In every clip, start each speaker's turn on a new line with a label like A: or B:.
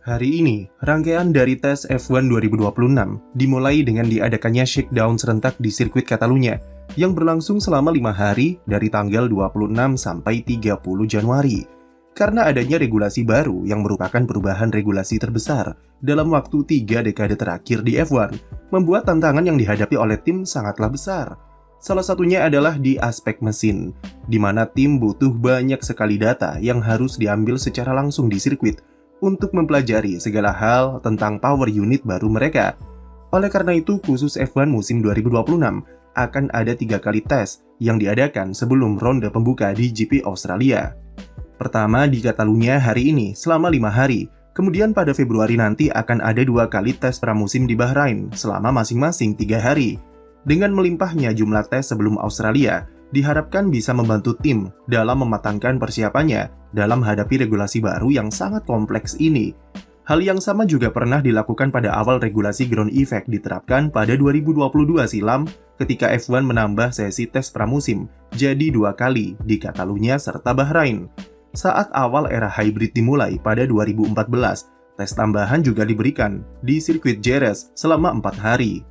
A: Hari ini, rangkaian dari tes F1 2026 dimulai dengan diadakannya shakedown serentak di sirkuit Catalunya yang berlangsung selama 5 hari dari tanggal 26 sampai 30 Januari. Karena adanya regulasi baru yang merupakan perubahan regulasi terbesar dalam waktu 3 dekade terakhir di F1, membuat tantangan yang dihadapi oleh tim sangatlah besar. Salah satunya adalah di aspek mesin, di mana tim butuh banyak sekali data yang harus diambil secara langsung di sirkuit untuk mempelajari segala hal tentang power unit baru mereka. Oleh karena itu, khusus F1 musim 2026 akan ada 3 kali tes yang diadakan sebelum ronde pembuka di GP Australia. Pertama di Catalunya hari ini selama 5 hari, kemudian pada Februari nanti akan ada 2 kali tes pramusim di Bahrain selama masing-masing 3 hari. Dengan melimpahnya jumlah tes sebelum Australia, diharapkan bisa membantu tim dalam mematangkan persiapannya dalam hadapi regulasi baru yang sangat kompleks ini. Hal yang sama juga pernah dilakukan pada awal regulasi ground effect diterapkan pada 2022 silam ketika F1 menambah sesi tes pramusim jadi 2 kali di Catalunya serta Bahrain. Saat awal era hybrid dimulai pada 2014, tes tambahan juga diberikan di sirkuit Jerez selama 4 hari.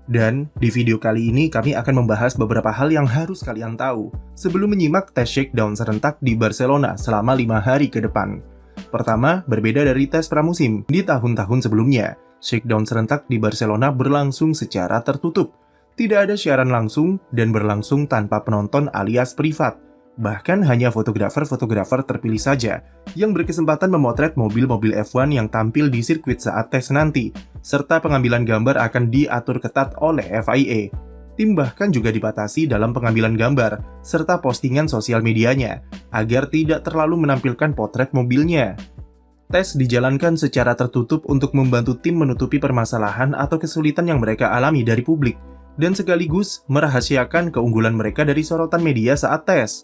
A: Dan di video kali ini kami akan membahas beberapa hal yang harus kalian tahu sebelum menyimak tes shakedown serentak di Barcelona selama 5 hari ke depan. Pertama, berbeda dari tes pramusim di tahun-tahun sebelumnya, shakedown serentak di Barcelona berlangsung secara tertutup. Tidak ada siaran langsung dan berlangsung tanpa penonton alias privat. Bahkan hanya fotografer-fotografer terpilih saja yang berkesempatan memotret mobil-mobil F1 yang tampil di sirkuit saat tes nanti, serta pengambilan gambar akan diatur ketat oleh FIA. Tim bahkan juga dibatasi dalam pengambilan gambar, serta postingan sosial medianya, agar tidak terlalu menampilkan potret mobilnya. Tes dijalankan secara tertutup untuk membantu tim menutupi permasalahan atau kesulitan yang mereka alami dari publik, dan sekaligus merahasiakan keunggulan mereka dari sorotan media saat tes.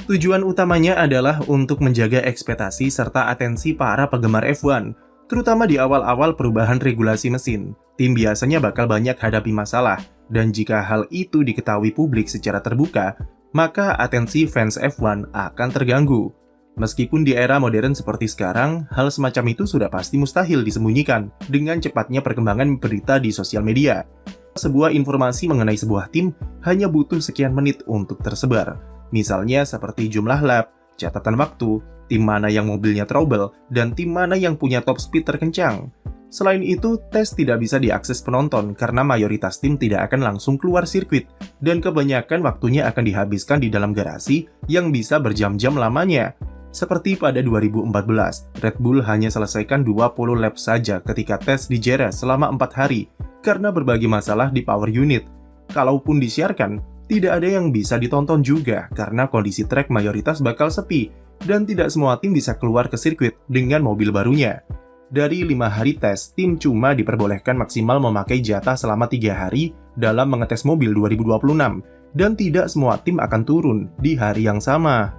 A: Tujuan utamanya adalah untuk menjaga ekspektasi serta atensi para penggemar F1, terutama di awal-awal perubahan regulasi mesin. Tim biasanya bakal banyak hadapi masalah, dan jika hal itu diketahui publik secara terbuka, maka atensi fans F1 akan terganggu. Meskipun di era modern seperti sekarang, hal semacam itu sudah pasti mustahil disembunyikan dengan cepatnya perkembangan berita di sosial media. Sebuah informasi mengenai sebuah tim hanya butuh sekian menit untuk tersebar. Misalnya seperti jumlah lap, catatan waktu, tim mana yang mobilnya trouble, dan tim mana yang punya top speed terkencang. Selain itu, tes tidak bisa diakses penonton karena mayoritas tim tidak akan langsung keluar sirkuit, dan kebanyakan waktunya akan dihabiskan di dalam garasi yang bisa berjam-jam lamanya. Seperti pada 2014, Red Bull hanya selesaikan 20 lap saja ketika tes di Jerez selama 4 hari, karena berbagai masalah di power unit. Kalaupun disiarkan, tidak ada yang bisa ditonton juga karena kondisi trek mayoritas bakal sepi dan tidak semua tim bisa keluar ke sirkuit dengan mobil barunya. Dari 5 hari tes, tim cuma diperbolehkan maksimal memakai jatah selama 3 hari dalam mengetes mobil 2026 dan tidak semua tim akan turun di hari yang sama.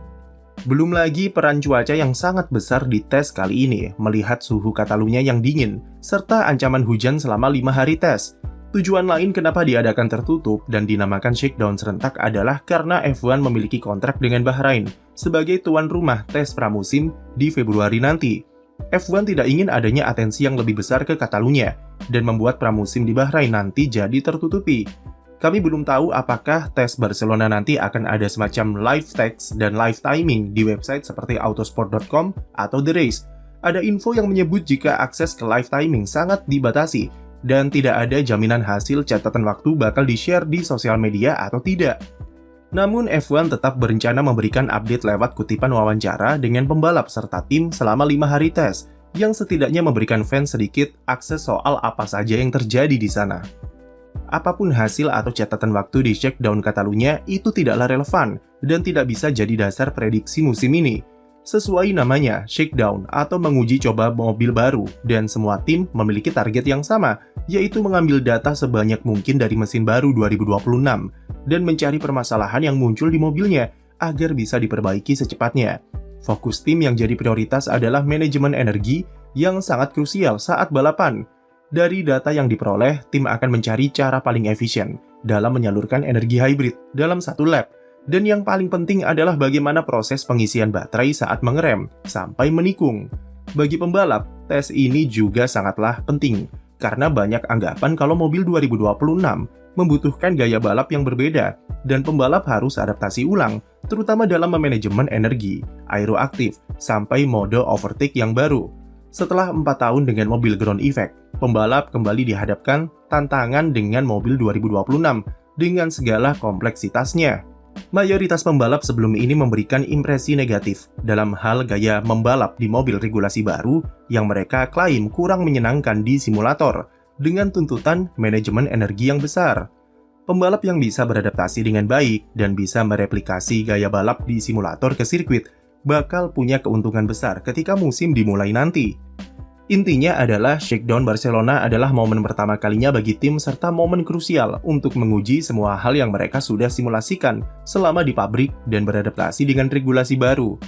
A: Belum lagi peran cuaca yang sangat besar di tes kali ini melihat suhu Catalunya yang dingin serta ancaman hujan selama 5 hari tes. Tujuan lain kenapa diadakan tertutup dan dinamakan shakedown serentak adalah karena F1 memiliki kontrak dengan Bahrain sebagai tuan rumah tes pramusim di Februari nanti. F1 tidak ingin adanya atensi yang lebih besar ke Catalunya dan membuat pramusim di Bahrain nanti jadi tertutupi. Kami belum tahu apakah tes Barcelona nanti akan ada semacam live text dan live timing di website seperti autosport.com atau The Race. Ada info yang menyebut jika akses ke live timing sangat dibatasi, dan tidak ada jaminan hasil catatan waktu bakal di-share di sosial media atau tidak. Namun F1 tetap berencana memberikan update lewat kutipan wawancara dengan pembalap serta tim selama 5 hari tes, yang setidaknya memberikan fans sedikit akses soal apa saja yang terjadi di sana. Apapun hasil atau catatan waktu di shakedown Catalunya itu tidaklah relevan dan tidak bisa jadi dasar prediksi musim ini. Sesuai namanya, shakedown atau menguji coba mobil baru, dan semua tim memiliki target yang sama, yaitu mengambil data sebanyak mungkin dari mesin baru 2026 dan mencari permasalahan yang muncul di mobilnya agar bisa diperbaiki secepatnya. Fokus tim yang jadi prioritas adalah manajemen energi yang sangat krusial saat balapan. Dari data yang diperoleh, tim akan mencari cara paling efisien dalam menyalurkan energi hybrid dalam satu lap. Dan yang paling penting adalah bagaimana proses pengisian baterai saat mengerem sampai menikung. Bagi pembalap, tes ini juga sangatlah penting, karena banyak anggapan kalau mobil 2026 membutuhkan gaya balap yang berbeda, dan pembalap harus adaptasi ulang, terutama dalam memanajemen energi, aeroaktif, sampai mode overtake yang baru. Setelah 4 tahun dengan mobil ground effect, pembalap kembali dihadapkan tantangan dengan mobil 2026 dengan segala kompleksitasnya. Mayoritas pembalap sebelum ini memberikan impresi negatif dalam hal gaya membalap di mobil regulasi baru yang mereka klaim kurang menyenangkan di simulator dengan tuntutan manajemen energi yang besar. Pembalap yang bisa beradaptasi dengan baik dan bisa mereplikasi gaya balap di simulator ke sirkuit bakal punya keuntungan besar ketika musim dimulai nanti. Intinya adalah Shakedown Barcelona adalah momen pertama kalinya bagi tim serta momen krusial untuk menguji semua hal yang mereka sudah simulasikan selama di pabrik dan beradaptasi dengan regulasi baru.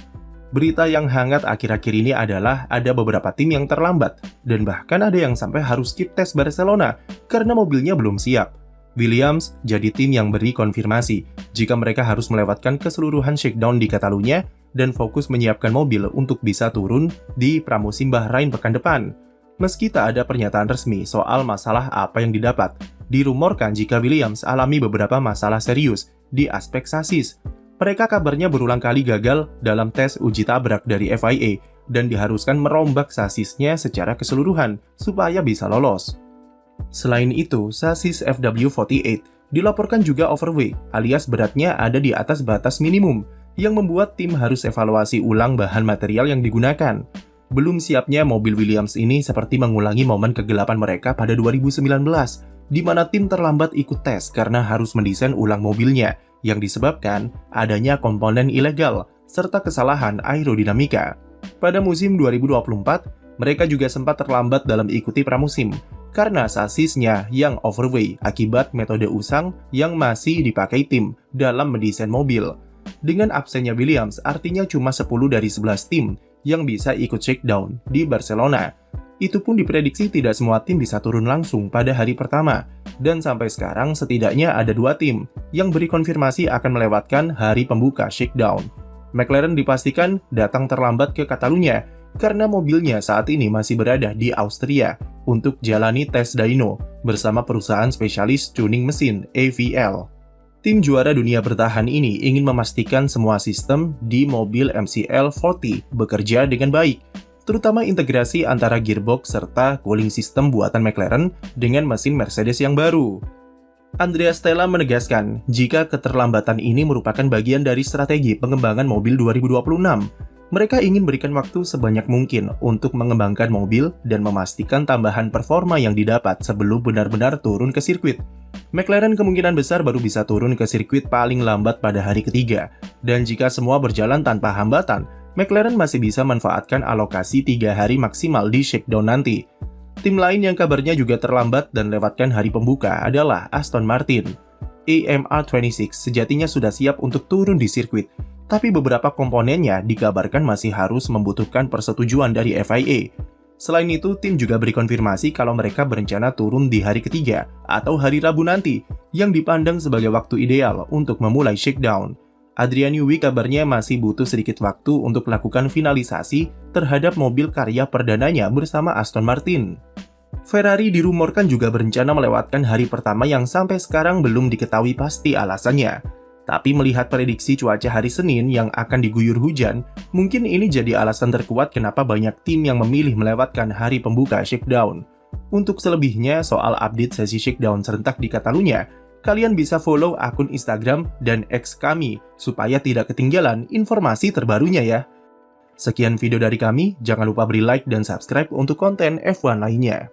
A: Berita yang hangat akhir-akhir ini adalah ada beberapa tim yang terlambat dan bahkan ada yang sampai harus skip tes Barcelona karena mobilnya belum siap. Williams jadi tim yang beri konfirmasi jika mereka harus melewatkan keseluruhan shakedown di Catalunya dan fokus menyiapkan mobil untuk bisa turun di pramusim Bahrain pekan depan. Meski tak ada pernyataan resmi soal masalah apa yang didapat, dirumorkan jika Williams alami beberapa masalah serius di aspek sasis. Mereka kabarnya berulang kali gagal dalam tes uji tabrak dari FIA dan diharuskan merombak sasisnya secara keseluruhan supaya bisa lolos. Selain itu, sasis FW48 dilaporkan juga overweight alias beratnya ada di atas batas minimum, yang membuat tim harus evaluasi ulang bahan material yang digunakan. Belum siapnya mobil Williams ini seperti mengulangi momen kegelapan mereka pada 2019, di mana tim terlambat ikut tes karena harus mendesain ulang mobilnya, yang disebabkan adanya komponen ilegal, serta kesalahan aerodinamika. Pada musim 2024, mereka juga sempat terlambat dalam ikuti pramusim, karena sasisnya yang overweight akibat metode usang yang masih dipakai tim dalam mendesain mobil. Dengan absennya Williams, artinya cuma 10 dari 11 tim yang bisa ikut shakedown di Barcelona. Itu pun diprediksi tidak semua tim bisa turun langsung pada hari pertama, dan sampai sekarang setidaknya ada 2 tim yang beri konfirmasi akan melewatkan hari pembuka shakedown. McLaren dipastikan datang terlambat ke Catalunya karena mobilnya saat ini masih berada di Austria untuk jalani tes dyno bersama perusahaan spesialis tuning mesin AVL. Tim juara dunia bertahan ini ingin memastikan semua sistem di mobil MCL40 bekerja dengan baik, terutama integrasi antara gearbox serta cooling system buatan McLaren dengan mesin Mercedes yang baru. Andrea Stella menegaskan jika keterlambatan ini merupakan bagian dari strategi pengembangan mobil 2026. Mereka ingin berikan waktu sebanyak mungkin untuk mengembangkan mobil dan memastikan tambahan performa yang didapat sebelum benar-benar turun ke sirkuit. McLaren kemungkinan besar baru bisa turun ke sirkuit paling lambat pada hari ketiga, dan jika semua berjalan tanpa hambatan, McLaren masih bisa manfaatkan alokasi 3 hari maksimal di shakedown nanti. Tim lain yang kabarnya juga terlambat dan lewatkan hari pembuka adalah Aston Martin. AMR26 sejatinya sudah siap untuk turun di sirkuit, tapi beberapa komponennya dikabarkan masih harus membutuhkan persetujuan dari FIA. Selain itu, tim juga beri konfirmasi kalau mereka berencana turun di hari ketiga atau hari Rabu nanti, yang dipandang sebagai waktu ideal untuk memulai shakedown. Adrian Newey kabarnya masih butuh sedikit waktu untuk melakukan finalisasi terhadap mobil karya perdananya bersama Aston Martin. Ferrari dirumorkan juga berencana melewatkan hari pertama yang sampai sekarang belum diketahui pasti alasannya. Tapi melihat prediksi cuaca hari Senin yang akan diguyur hujan, mungkin ini jadi alasan terkuat kenapa banyak tim yang memilih melewatkan hari pembuka shakedown. Untuk selebihnya soal update sesi shakedown serentak di Catalunya, kalian bisa follow akun Instagram dan X kami supaya tidak ketinggalan informasi terbarunya ya. Sekian video dari kami, jangan lupa beri like dan subscribe untuk konten F1 lainnya.